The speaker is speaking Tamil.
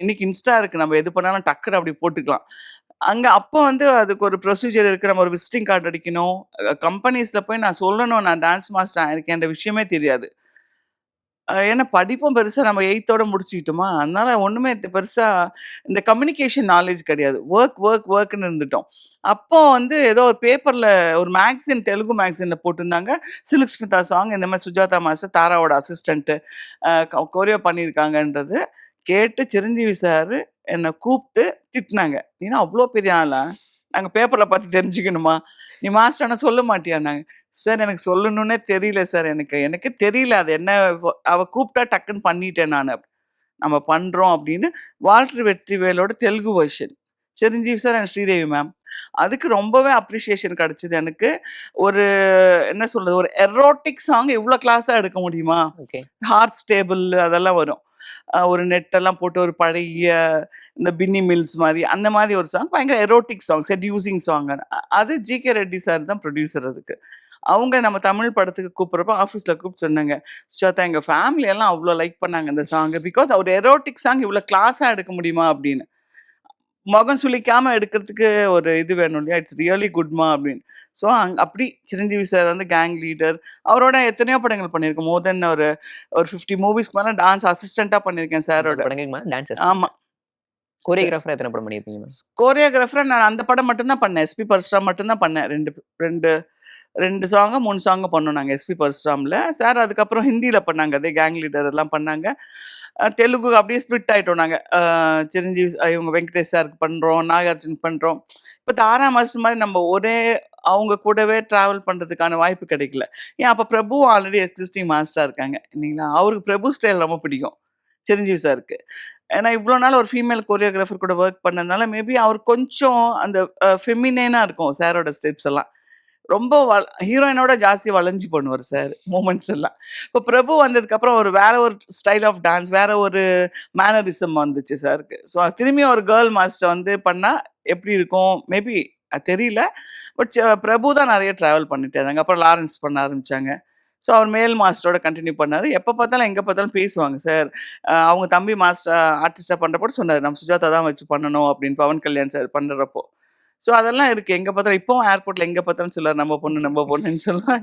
இன்னைக்கு இன்ஸ்டா இருக்கு. நம்ம எது பண்ணாலும் டக்குனு அப்படி போட்டுக்கலாம். அங்க அப்போ வந்து அதுக்கு ஒரு ப்ரொசீஜர் இருக்கு. நம்ம ஒரு விசிட்டிங் கார்டு அடிக்கணும். கம்பெனிஸ்ல போய் நான் சொல்லணும் நான் டான்ஸ் மாஸ்டர் எனக்கு அந்த விஷயமே தெரியாது. ஏன்னா படிப்பும் பெருசா நம்ம 8தோட முடிச்சுக்கிட்டோமா, அதனால ஒண்ணுமே பெருசா இந்த கம்யூனிகேஷன் நாலேட்ஜ் கிடையாது. வொர்க்ன்னு இருந்துட்டோம். அப்போ வந்து ஏதோ ஒரு பேப்பர்ல ஒரு மேகசின் தெலுங்கு மேகசின்ல போட்டிருந்தாங்க. சில்க் ஸ்மிதா சாங் இந்த மாரி சுஜாதா மாஸ்டர், தாராவோட அசிஸ்டன்ட் கொரியோ பண்ணியிருக்காங்கன்றது கேட்டு சிரஞ்சீவி சார் என்ன கூப்பிட்டு திட்டினாங்க. "நீனா அவ்ளோ பெரிய ஆளா? நாங்க பேப்பர்ல பார்த்து தெரிஞ்சுக்கணுமா? நீ மாஸ்டர் ஆனா சொல்ல மாட்டியான்னாங்க." சார் எனக்கு சொல்லணும்னே தெரியல சார் எனக்கு. எனக்கு தெரியல அது என்ன அவ கூப்பிட்டா டக்குன்னு பண்ணிட்டேன் நானு. நம்ம பண்றோம் அப்படின்னு வால்டர் வெற்றிவேலோட Telugu version. Chiranjeevi sir and Sridevi ma'am. அதுக்கு ரொம்பவே அப்ரிசியேஷன் கிடைச்சது எனக்கு. ஒரு என்ன சொல்றது? ஒரு எரோட்டிக் சாங் இவ்ளோ கிளாஸா எடுக்க முடியுமா? ஓகே. ஹார்ட் ஸ்டேபிள் அதெல்லாம் வரும். ஒரு நெட்டெல்லாம் போட்டு ஒரு பழைய இந்த பின்னி மில்ஸ் மாரி, அந்த மாரி ஒரு சாங். பயங்கர எரோட்டிக் சாங், செட்யூசிங் சாங். அது ஜி.கே. ரெட்டி சார் தான் ப்ரொடியூசர் அதுக்கு. அவங்க நம்ம தமிழ் படத்துக்கு கூப்பிடுறப்போ ஆஃபீஸ்ல கூப்பிட்டு சொன்னாங்க. "சுஜாதா எங்க ஃபேமிலி எல்லாம் அவ்ளோ லைக் பண்ணாங்க இந்த சாங். பிகாஸ் ஒரு எரோட்டிக் சாங் இவ்ளோ கிளாஸா எடுக்க முடியுமா?" அப்படின்னு. முகம் சுளிக்காம எடுக்கிறதுக்கு ஒரு இது வேணும் இல்லையா? இட்ஸ் ரியலி குட்மா அப்படின்னு. ஸோ அப்படி சிரஞ்சீவி சார் வந்து கேங் லீடர். அவரோட எத்தனையோ படங்கள் பண்ணியிருக்கேன். மோர் தென் ஒரு ஒரு 50 மூவிஸ்க்கு மேல டான்ஸ் அசிஸ்டன்ட்டா பண்ணியிருக்கேன் 50 சாரோட. படங்களுக்கு மேல டான்ஸ் அசிஸ்டன்ட். ஆமா. கோரியோகிராஃபரா எத்தனை படம் பண்ணியிருப்பீங்க மேம்? கோரியோகிராஃபரா நான் அந்த படம் மட்டும் தான் பண்ணேன். எஸ்பி பரசுராம் மட்டும் தான் பண்ணேன். 2 2 சாங்கோ 3 சாங்கோ பண்ணோம் நாங்க எஸ்பி பரசுராம்ல. சார் அதுக்கப்புறம் ஹிந்தியில பண்ணாங்க. அதே கேங் லீடர் எல்லாம் பண்ணாங்க. தெலுங்கு அப்படியே ஸ்ப்ளிட் ஆயிட்டோம் நாங்க. சிரஞ்சீவி இவங்க வெங்கடேஷ் சாருக்கு பண்றோம், நாகார்ஜுன் பண்றோம். இப்ப தாரா மாஸ்டர் மாரி நம்ம ஒரே அவங்க கூடவே டிராவல் பண்றதுக்கான வாய்ப்பு கிடைக்கல. ஏன் அப்ப பிரபு ஆல்ரெடி எக்ஸிஸ்டிங் மாஸ்டரா இருக்காங்க. இல்லைங்களா? அவருக்கு பிரபு ஸ்டைல் ரொம்ப பிடிக்கும். சிரஞ்சீவி சாருக்கு. ஏன்னா இவ்ளோ நாள் ஒரு ஃபீமேல் கோரியோகிராஃபர் கூட வொர்க் பண்ணதுனால, மேபி அவருக்கு கொஞ்சம் அந்த ஃபெமினைனா இருக்கும் சாரோட ஸ்டெப்ஸ் எல்லாம். ரொம்ப ஹீரோயினோட ஜாஸ்தி வளைஞ்சு பண்ணுவாரு சார் மூமெண்ட்ஸ் எல்லாம். இப்போ பிரபு வந்ததுக்கப்புறம் ஒரு வேற ஒரு ஸ்டைல் ஆஃப் டான்ஸ், வேற ஒரு மேனரிசம் வந்துச்சு சாருக்கு. ஸோ திரும்பியும் ஒரு கேர்ள் மாஸ்டர் வந்து பண்ணா எப்படி இருக்கும்? மேபி தெரியல. பட் பிரபு தான் நெறைய ட்ராவல் பண்ணிட்டு இருந்தாங்க. அப்புறம் லாரன்ஸ் பண்ண ஆரம்பிச்சாங்க. ஸோ அவர் மேல் மாஸ்டரோட கன்டின்யூ பண்ணாரு. எப்ப பார்த்தாலும், எங்க பார்த்தாலும் பேசுவாங்க சார். அவங்க தம்பி மாஸ்டர் ஆர்டிஸ்ட்டா பண்றப்போ சொன்னாரு, "நம்ம சுஜாதா தான் வச்சு பண்ணணும்" அப்படின்னு பவன் கல்யாண் சார் பண்றப்போ. ஸோ அதெல்லாம் இருக்கு. எங்க பார்த்தாலும் இப்பவும் ஏர்போர்ட்ல எங்க பார்த்தாலும் சொல்லுவாரு, "நம்ம பொண்ணு, நம்ம பொண்ணுன்னு" சொல்லுவாங்க.